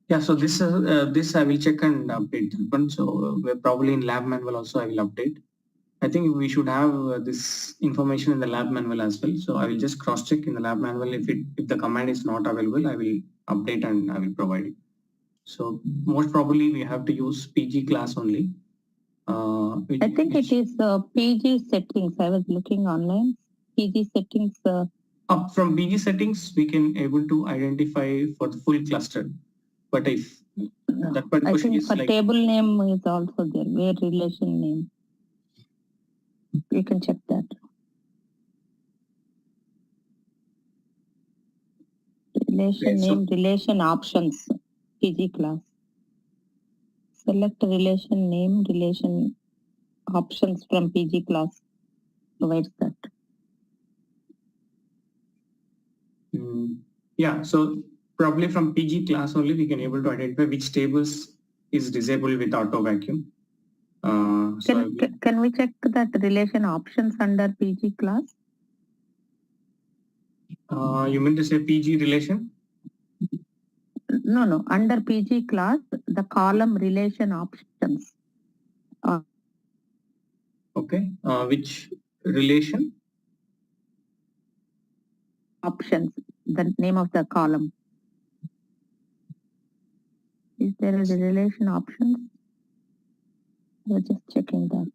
Yeah, so this I will check and update that one. So probably in lab manual also I will update. I think we should have this information in the lab manual as well. So I will just cross check in the lab manual. If the command is not available, I will update and I will provide it. So most probably we have to use PG class only. I think it is PG settings. I was looking online. PG settings. Up from PG settings, we can able to identify for the full cluster. But if that part I question think is for like table name is also there. Where relation name. You can check that. Relation Okay, so- name, relation options, PG class. Select relation name, relation options from PG class. Provides that. Yeah, so probably from PG class only we can able to identify which tables is disabled with auto vacuum. Can we check that relation options under PG class? You mean to say PG relation? No. Under PG class, the column relation options. Okay. Which relation? Options, the name of the column. Is there a relation options? We're just checking that.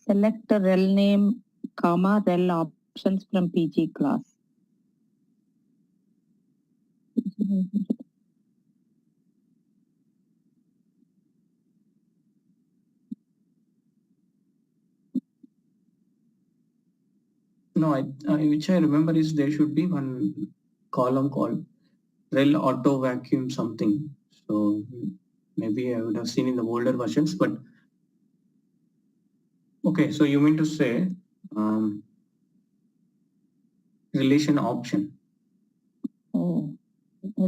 Select the rel name, comma, rel options from PG class. No, which I remember is there should be one column called rel auto vacuum something. So maybe I would have seen in the older versions, but okay. So you mean to say relation option? Oh,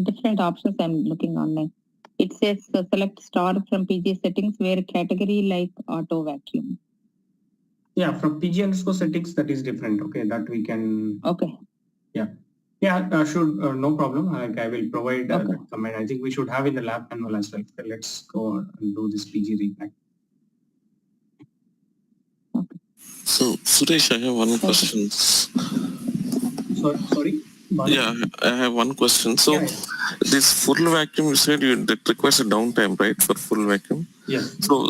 different options I'm looking online. It says select star from PG settings where category like auto vacuum. Yeah, from PG underscore settings that is different. Okay, that we can. Okay. Yeah, sure, no problem. Like I will provide Okay. that command. I think we should have in the lab manual as well. So let's go and do this PG repack. So Suresh, I have one question. Sorry. Bala? Yeah, I have one question. So this full vacuum, you said that requires a downtime, right, for full vacuum? Yes. So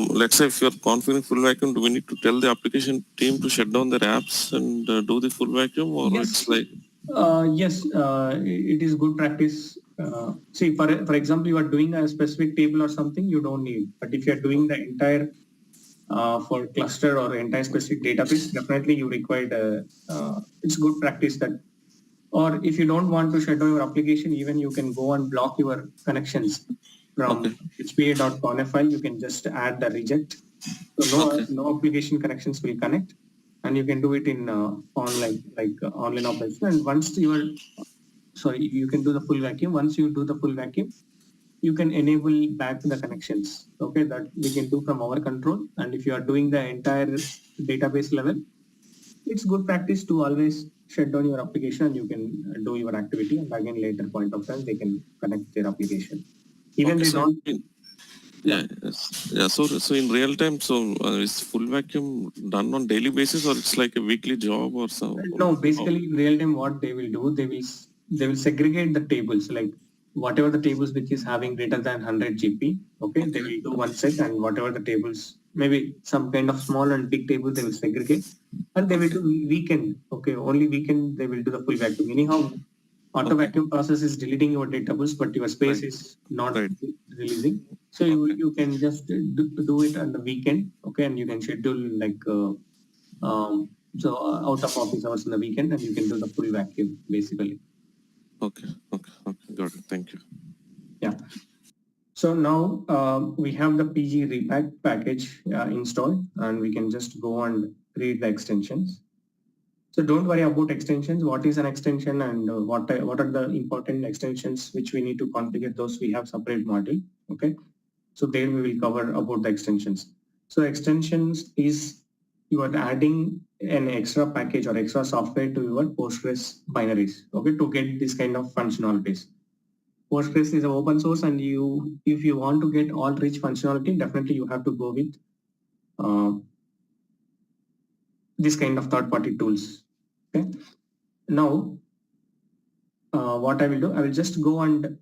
let's say if you're configuring full vacuum, do we need to tell the application team to shut down their apps and do the full vacuum, or Yes. it's like? Yes, it is good practice. See, for example, you are doing a specific table or something, you don't need. But if you are doing the entire for cluster or entire specific database, definitely you require. It's good practice that. Or if you don't want to shut down your application, even you can go and block your connections from hpa.conf file. You can just add the reject. So no application connections will connect, and you can do it in online, like online operation. And once you are, you can do the full vacuum. Once you do the full vacuum, you can enable back the connections. Okay, that we can do from our control. And if you are doing the entire database level, it's good practice to always shut down your application and you can do your activity, and again later point of time they can connect their application. Even they don't. Yeah. So in real time, so is full vacuum done on daily basis, or it's like a weekly job or so? No, basically in real time, what they will do, they will segregate the tables, like whatever the tables which is having greater than 100 GP. Okay, they will do one set, and whatever the tables, maybe some kind of small and big tables, they will segregate, and they will do weekend. Okay, only weekend they will do the full vacuum. Anyhow, auto vacuum process is deleting your datables, but your space is not releasing. So you can just do it on the weekend. Okay, and you can schedule like out of office hours in the weekend, and you can do the full vacuum basically. Okay, got it. Thank you. Yeah. So now we have the PG repack package installed, and we can just go and read the extensions. So don't worry about extensions. What is an extension, and what are the important extensions which we need to configure? Those we have separate module. Okay. So there we will cover about the extensions. So extensions is you are adding an extra package or extra software to your Postgres binaries, okay, to get this kind of functionalities. Postgres is open source, and if you want to get all rich functionality, definitely you have to go with this kind of third-party tools. Okay. Now, what I will do, I will just go and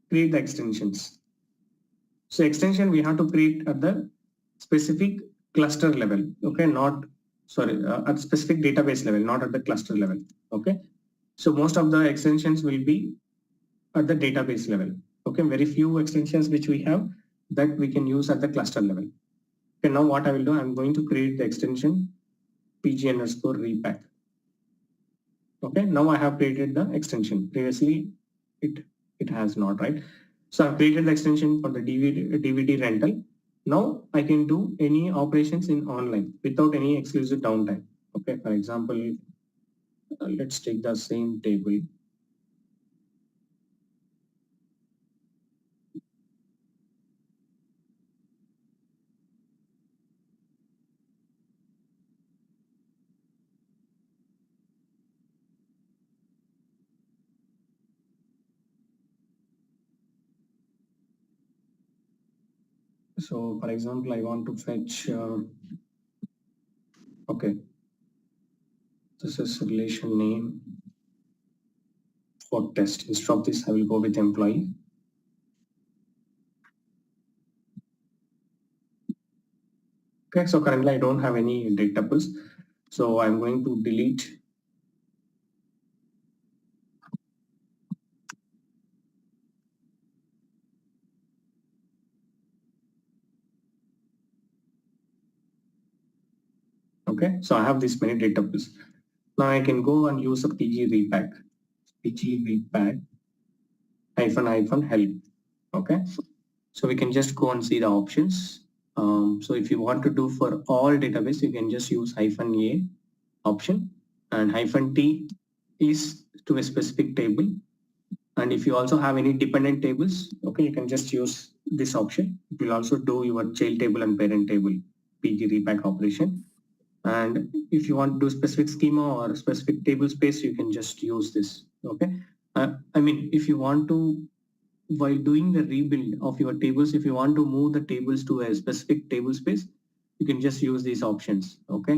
create the extensions. So extension we have to create at the specific cluster level, okay, not at specific database level, not at the cluster level, okay. So most of the extensions will be at the database level, okay. Very few extensions which we have that we can use at the cluster level. Okay, now what I will do, I'm going to create the extension pg_repack. Okay, now I have created the extension. Previously it has not, right? So I've created the extension for the DVD rental. Now I can do any operations in online without any exclusive downtime. Okay, for example, let's take the same table. So for example, I want to fetch, okay, this is relation name for test. Instead of this, I will go with employee. Okay, so currently I don't have any data tuples. So I'm going to delete okay, so I have this many data tuples. Now I can go and use a pg repack -help. Okay, so we can just go and see the options. So if you want to do for all database, you can just use -a option, and -t is to a specific table. And if you also have any dependent tables, okay, you can just use this option. It will also do your child table and parent table pg repack operation. And if you want to do specific schema or specific table space, you can just use this. Okay, I mean, if you want to, while doing the rebuild of your tables, if you want to move the tables to a specific table space, you can just use these options. Okay,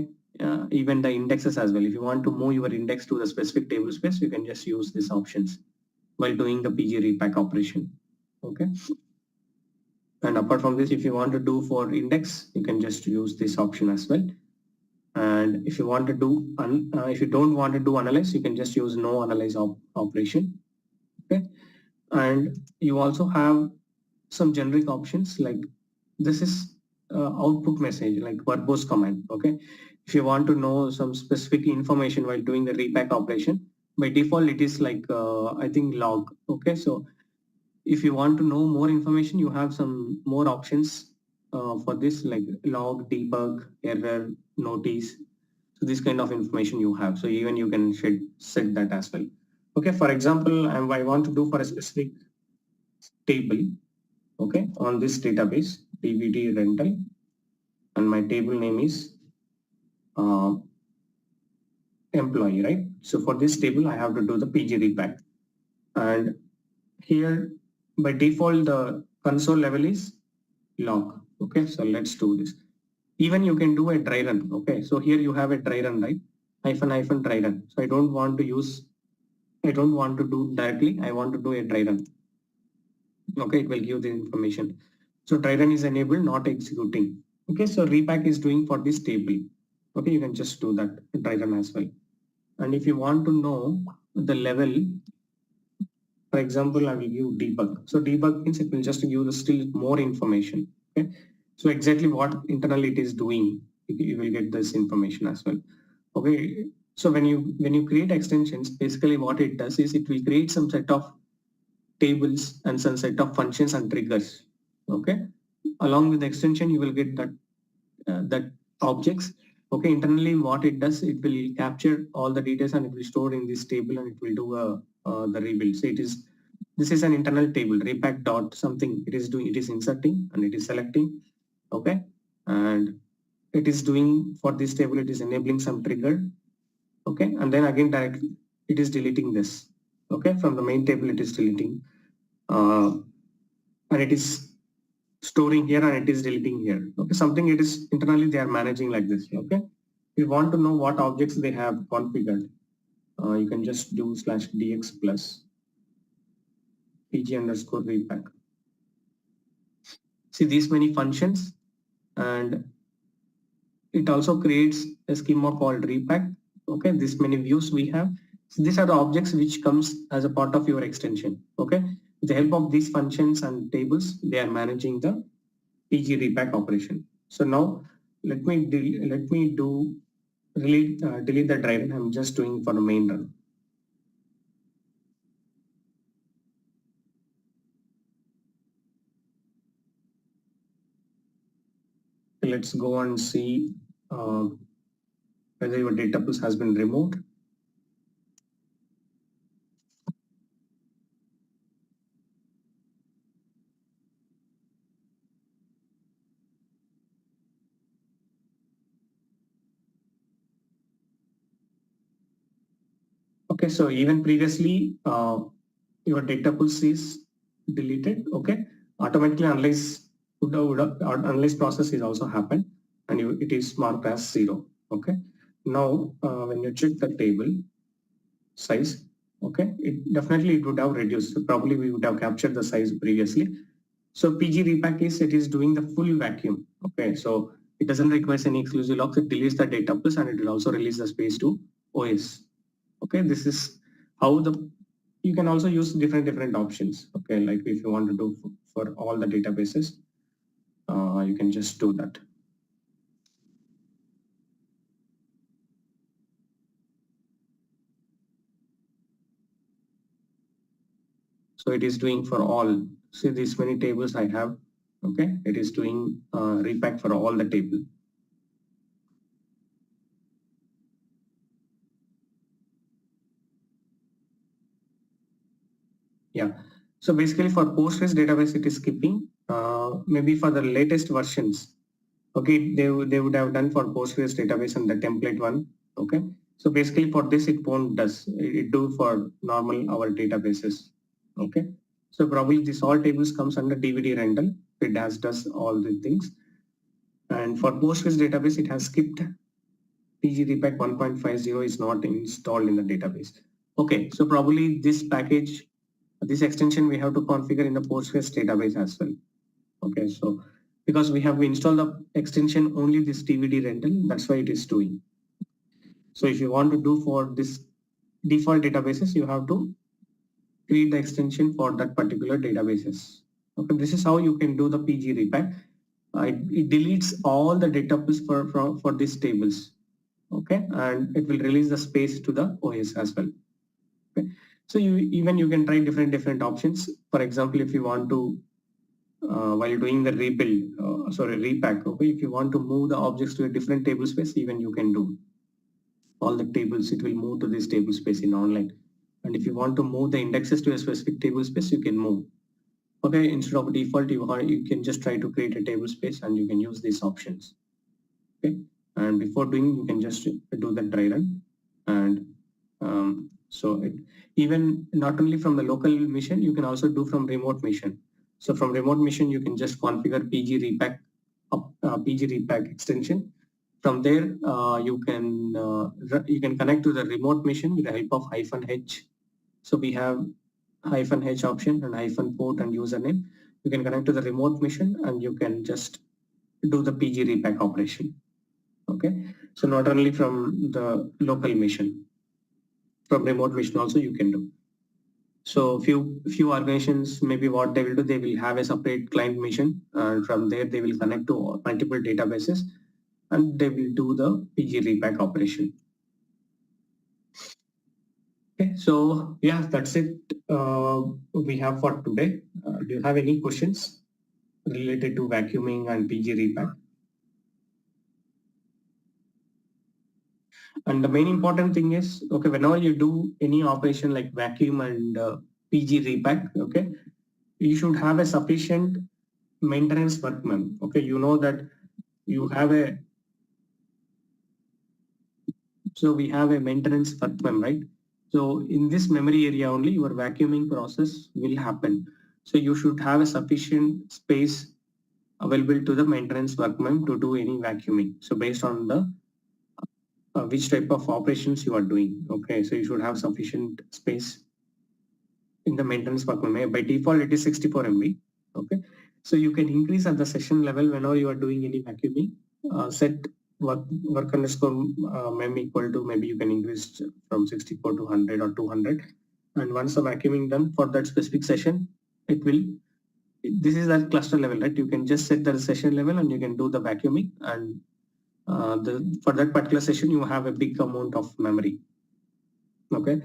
even the indexes as well. If you want to move your index to the specific table space, you can just use these options while doing the pg repack operation. Okay, and apart from this, if you want to do for index, you can just use this option as well. And if you want to do, if you don't want to do analyze, you can just use no analyze operation. Okay, and you also have some generic options like this is output message like verbose command. Okay, if you want to know some specific information while doing the repack operation, by default it is like I think log. Okay, so if you want to know more information, you have some more options for this like log, debug, error, notice. So this kind of information you have. So even you can set that as well. Okay, for example, I want to do for a specific table, okay, on this database, DVD rental, and my table name is employee, right? So for this table, I have to do the PG repack. And here, by default, the console level is log. Okay, so let's do this. Even you can do a dry run. Okay, so here you have a dry run, right? -- dry run. So I don't want to do directly. I want to do a dry run. Okay, it will give the information. So dry run is enabled, not executing. Okay, so repack is doing for this table. Okay, you can just do that dry run as well. And if you want to know the level, for example, I will give debug. So debug means it will just give the still more information. Okay, so exactly what internally it is doing, you will get this information as well. Okay, so when you create extensions, basically what it does is it will create some set of tables and some set of functions and triggers. Okay, along with the extension, you will get that objects. Okay, internally what it does, it will capture all the details and it will store in this table and it will do the rebuild. So this is an internal table, repack dot something. It is inserting and it is selecting. Okay, and it is doing for this table, it is enabling some trigger. Okay, and then again directly it is deleting this. Okay, from the main table it is deleting, and it is storing here and it is deleting here. Okay, something it is internally they are managing like this. Okay, if you want to know what objects they have configured, you can just do /dx plus pg_repack. see these many functions, and it also creates a schema called repack. Okay, this many views we have. So these are the objects which comes as a part of your extension. Okay, with the help of these functions and tables, they are managing the PG repack operation. So now let me delete the dry run. I'm just doing for the main run. Let's go and see whether your data tuples has been removed. Okay, so even previously your data tuples is deleted. Okay, automatically unless process is also happened, and it is marked as 0. Okay, now when you check the table size, okay, it would have reduced. So probably we would have captured the size previously. So PG repack it is doing the full vacuum. Okay, so it doesn't require any exclusive locks. It deletes the data plus, and it will also release the space to OS. Okay, this is how you can also use different options. Okay, like if you want to do for all the databases, you can just do that. So it is doing for all. See these many tables I have. Okay, it is doing repack for all the table. Yeah. So basically for Postgres database, it is skipping. Maybe for the latest versions, okay, they would have done for Postgres database and the template one. Okay. So basically for this, it won't does. It do for normal our databases. Okay. So probably this all tables comes under DVD rental. It does all the things. And for Postgres database, it has skipped PG repack 1.50 is not installed in the database. Okay. So probably this package, this extension we have to configure in the Postgres database as well. Okay, so because we have installed the extension only this DVD rental, that's why it is doing. So if you want to do for this default databases, you have to create the extension for that particular databases. Okay, this is how you can do the PG repack. It deletes all the data pools for these tables. Okay, and it will release the space to the OS as well. Okay, so you can try different options. For example, if you want to while doing the repack, okay, if you want to move the objects to a different table space, even you can do all the tables, it will move to this table space in online. And if you want to move the indexes to a specific table space, you can move. Okay, instead of default, you can just try to create a table space and you can use these options. Okay, and before doing, you can just do the dry run. And even not only from the local machine, you can also do from remote machine. So from remote machine, you can just configure PG repack extension. From there, you can connect to the remote machine with the help of -h. So we have -h option and -port and username. You can connect to the remote machine and you can just do the PG repack operation. Okay, so not only from the local machine, from remote machine also you can do. So few organizations, maybe what they will do, they will have a separate client machine, and from there they will connect to multiple databases, and they will do the PG repack operation. Okay, so yeah, that's it. We have for today. Do you have any questions related to vacuuming and PG repack? And the main important thing is, okay, whenever you do any operation like vacuum and PG repack, okay, you should have a sufficient maintenance workman. Okay, you know that you have so we have a maintenance workman, right? So in this memory area only your vacuuming process will happen. So you should have a sufficient space available to the maintenance workman to do any vacuuming. So based on the which type of operations you are doing. Okay, so you should have sufficient space in the maintenance workman. By default, it is 64 MB. Okay, So you can increase at the session level whenever you are doing any vacuuming. Set work underscore mem equal to, maybe you can increase from 64 to 100 or 200. And once the vacuuming done for that specific session, it will, this is at cluster level, right? You can just set the session level and you can do the vacuuming, and for that particular session, you have a big amount of memory. Okay.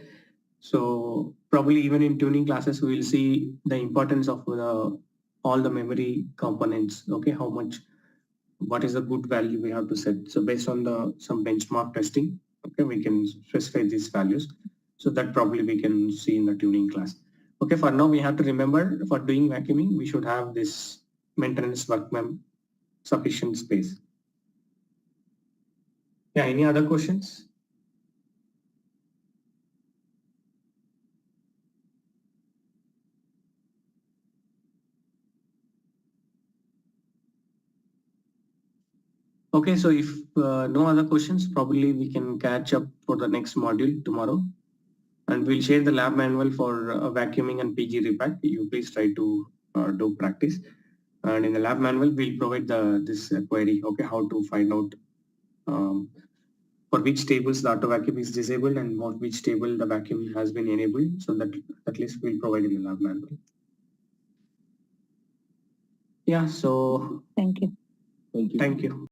So probably even in tuning classes, we will see the importance of all the memory components. Okay. How much, what is the good value we have to set. So based on some benchmark testing, okay, we can specify these values. So that probably we can see in the tuning class. Okay, for now we have to remember, for doing vacuuming, we should have this maintenance work mem sufficient space. Yeah, any other questions? Okay, so if no other questions, probably we can catch up for the next module tomorrow. And we'll share the lab manual for vacuuming and PG repack. You please try to do practice. And in the lab manual, we'll provide this query, okay, how to find out for which tables the auto vacuum is disabled and which table the vacuum has been enabled. So that at least we'll provide in the lab manual. Yeah, so Thank you. Thank you. thank you.